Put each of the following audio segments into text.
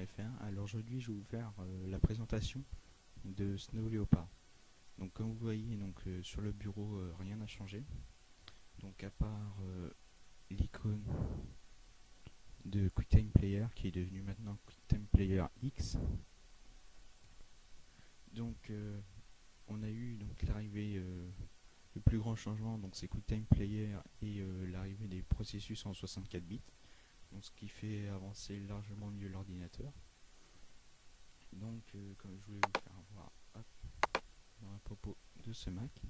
www.snow-leopard.fr. Alors aujourd'hui je vais vous faire la présentation de Snow Leopard. Donc comme vous voyez sur le bureau rien n'a changé. Donc à part l'icône de QuickTime Player qui est devenu maintenant QuickTime Player X. Donc on a eu l'arrivée, le plus grand changement, donc c'est QuickTime Player et l'arrivée des processus en 64 bits. Donc, ce qui fait avancer largement mieux l'ordinateur. Donc comme je voulais vous faire voir dans à propos de ce Mac.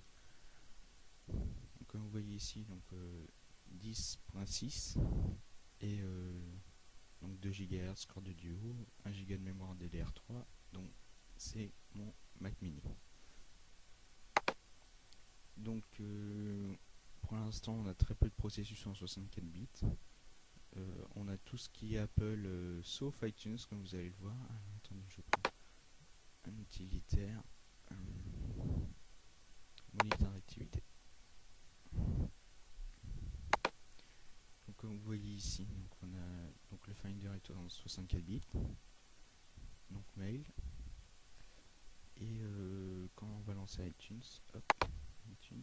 Donc, comme vous voyez ici, 10.6 et donc 2 GHz corps de duo, 1 Go de mémoire DDR3. Donc c'est mon Mac mini. Donc pour l'instant on a très peu de processus en 64 bits. On a tout ce qui est Apple sauf iTunes, comme vous allez le voir. Alors, attendez, je prends un utilitaire, moniteur d'activité. Donc comme vous voyez ici, on a le Finder est en 64 bits, donc mail. Et quand on va lancer iTunes, hop, iTunes,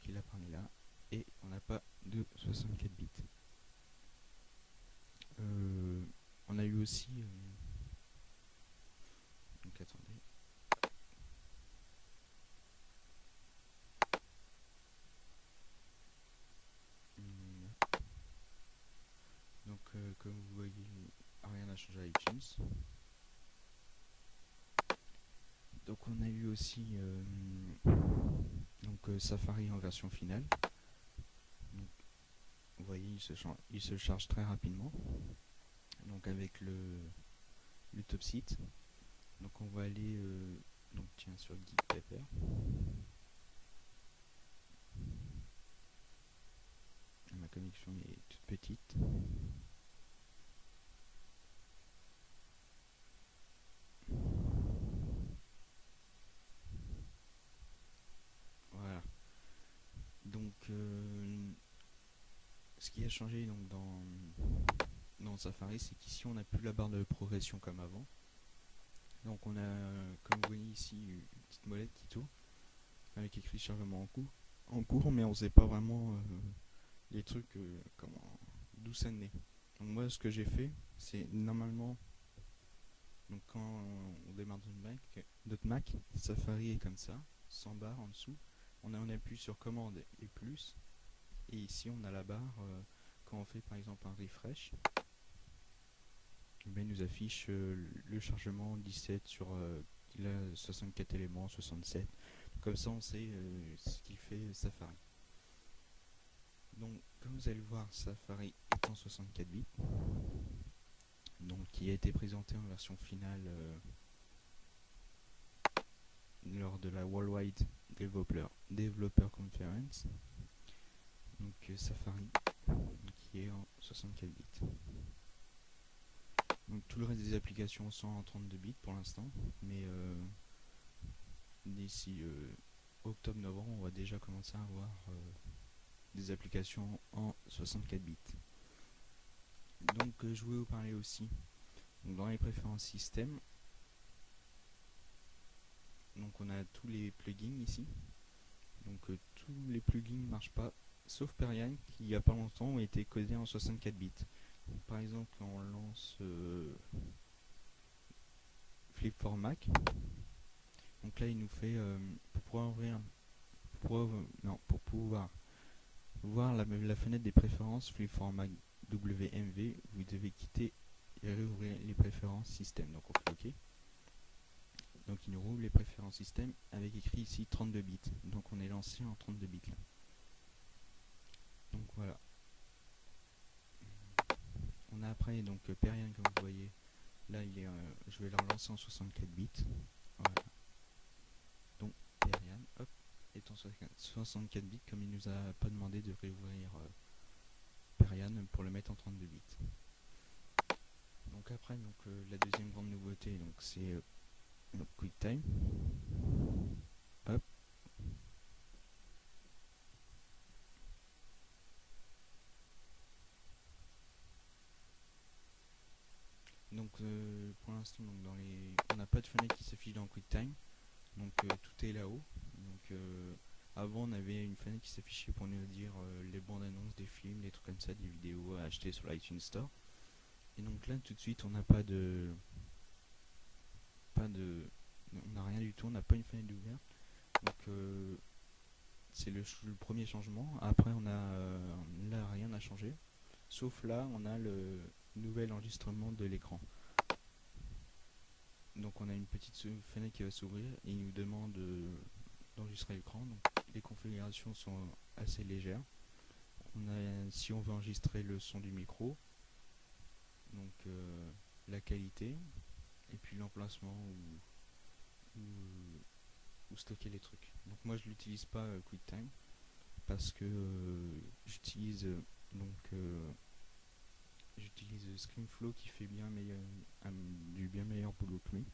il apparaît là, et on n'a pas de 64 bits. On a eu aussi donc attendez, comme vous voyez, rien n'a changé à iTunes. Donc on a eu aussi Safari en version finale. Donc, vous voyez, il se charge très rapidement. Donc avec le top site. Donc on va aller sur Geekpaper. Ma connexion est toute petite. Voilà. Donc ce qui a changé dans Safari, c'est qu'ici on n'a plus la barre de progression comme avant. Donc on a, comme vous voyez ici, une petite molette qui tourne avec écrit chargement en cours, mais on ne sait pas vraiment les trucs d'où ça naît. Donc moi ce que j'ai fait, c'est normalement quand on démarre notre Mac, Safari est comme ça, sans barre en dessous. On appuie sur commande et plus, et ici on a la barre quand on fait par exemple un refresh. Il nous affiche le chargement 17 sur il a 64 éléments, 67. Comme ça on sait ce qu'il fait Safari. Donc comme vous allez le voir, Safari est en 64 bits, donc qui a été présenté en version finale lors de la Worldwide Developer Conference. Donc Safari qui est en 64 bits. Donc tout le reste des applications sont en 32 bits pour l'instant, mais d'ici octobre-novembre, on va déjà commencer à avoir des applications en 64 bits. Donc je voulais vous parler aussi dans les préférences système. Donc on a tous les plugins ici. Donc tous les plugins ne marchent pas, sauf Perian qui il n'y a pas longtemps a été codé en 64 bits. Donc, par exemple quand on lance Flip for Mac, donc là il nous fait pour pouvoir voir la fenêtre des préférences Flip for Mac WMV, vous devez quitter et réouvrir les préférences système. Donc on fait OK. Donc il nous rouvre les préférences système avec écrit ici 32 bits. Donc on est lancé en 32 bits là. Donc voilà. On a après Perian, comme vous voyez. Là je vais le relancer en 64 bits. Voilà. Donc Perian, hop, est en 64 bits, comme il nous a pas demandé de réouvrir Perian pour le mettre en 32 bits. Donc après la deuxième grande nouveauté, c'est QuickTime. Hop. Donc pour l'instant, on n'a pas de fenêtre qui s'affiche dans QuickTime, donc tout est là-haut. Donc avant, on avait une fenêtre qui s'affichait pour nous dire les bandes annonces des films, des trucs comme ça, des vidéos à acheter sur l'iTunes Store. Et donc là, tout de suite, on n'a on n'a rien du tout, on n'a pas une fenêtre ouverte. Donc c'est le premier changement. Après, là, rien n'a changé, sauf là, on a le nouvel enregistrement de l'écran. Donc on a une petite fenêtre qui va s'ouvrir et il nous demande d'enregistrer l'écran. Donc les configurations sont assez légères. Si on veut enregistrer le son du micro, donc la qualité, et puis l'emplacement où stocker les trucs. Donc moi je l'utilise pas QuickTime parce que j'utilise ScreenFlow qui fait du bien meilleur boulot que lui.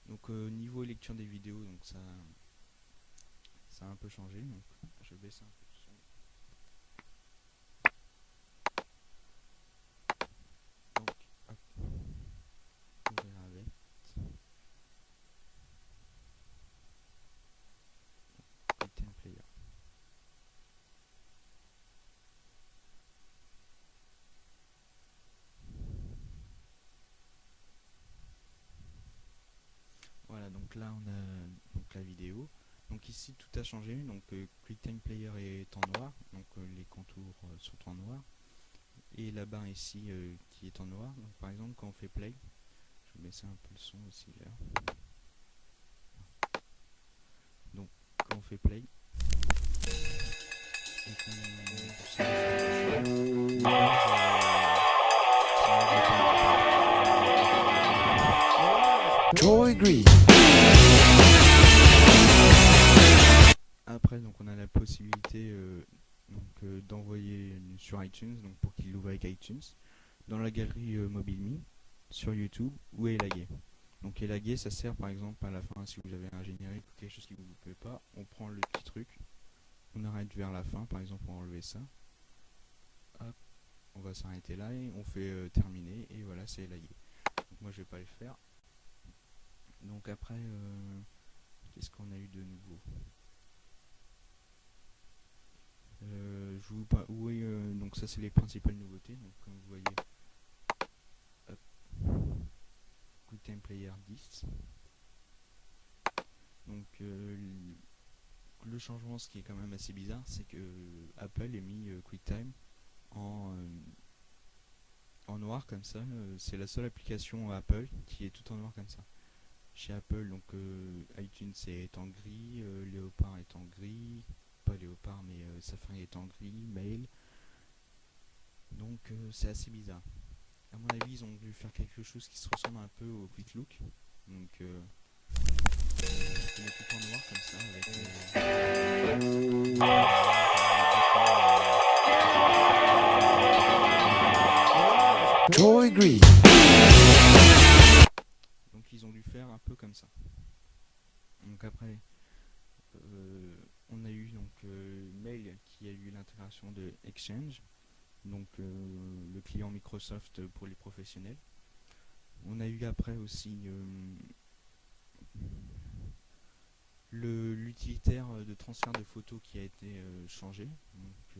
Donc niveau lecture des vidéos, donc ça a un peu changé. Donc je baisse un peu le son. Donc hop, ouvrir avec QuickTime Player. Voilà, donc là on a donc la vidéo. Donc ici tout a changé, donc QuickTime Player est en noir, donc les contours sont en noir. Et la barre ici qui est en noir. Donc par exemple quand on fait play, je vais baisser un peu le son aussi là. Donc quand on fait play et Troy Green. Après donc on a la possibilité d'envoyer sur iTunes, donc pour qu'il l'ouvre avec iTunes, dans la galerie MobileMe, sur YouTube ou élaguer. Donc élaguer ça sert par exemple à la fin si vous avez un générique ou quelque chose qui vous plaît pas, on prend le petit truc, on arrête vers la fin, par exemple on va enlever ça, hop, on va s'arrêter là et on fait terminer et voilà c'est élagué. Donc moi je vais pas le faire. Donc après qu'est-ce qu'on a eu de nouveau? Donc ça c'est les principales nouveautés. Donc comme vous voyez, hop, QuickTime Player 10. Donc le changement, ce qui est quand même assez bizarre, c'est que Apple ait mis QuickTime en noir comme ça. C'est la seule application Apple qui est tout en noir comme ça. Chez Apple, donc iTunes est en gris, Léopard est en gris, pas Léopard mais Safari est en gris, Mail. Donc c'est assez bizarre. À mon avis, ils ont dû faire quelque chose qui se ressemble un peu au Quick Look. Donc il est tout en noir comme ça avec Troy Green. Donc ils ont dû faire un peu comme ça. Donc après on a eu donc Mail qui a eu l'intégration de Exchange, donc le client Microsoft pour les professionnels. On a eu après aussi l'utilitaire de transfert de photos qui a été changé. Donc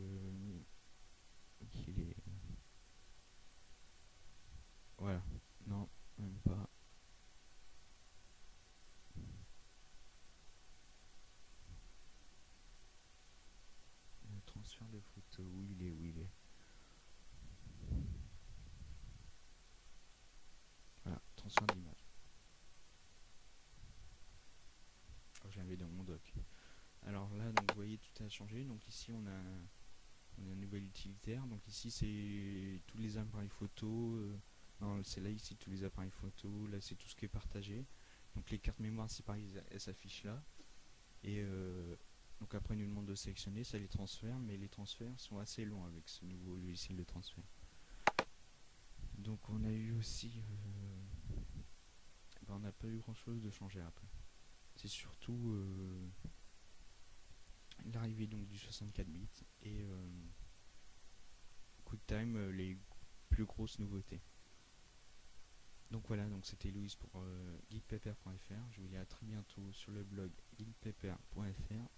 voilà, non, même pas. Le transfert de photos, où il est. Voilà, transfert d'image. Oh, j'avais dans mon doc. Alors là, donc vous voyez, tout a changé. Donc ici, on a un nouvel utilitaire. Donc ici, c'est tous les appareils photo. Non, c'est là ici tous les appareils photo. Là, c'est tout ce qui est partagé. Donc les cartes mémoire, c'est pareil, elles s'affichent là. Et donc après, il nous demande de sélectionner, ça les transfère, mais les transferts sont assez longs avec ce nouveau logiciel de transfert. Donc on a eu aussi, on n'a pas eu grand chose de changer après. C'est surtout l'arrivée donc du 64 bits et QuickTime, les plus grosses nouveautés. Donc voilà, donc c'était Louise pour geekpepper.fr. Je vous dis à très bientôt sur le blog geekpepper.fr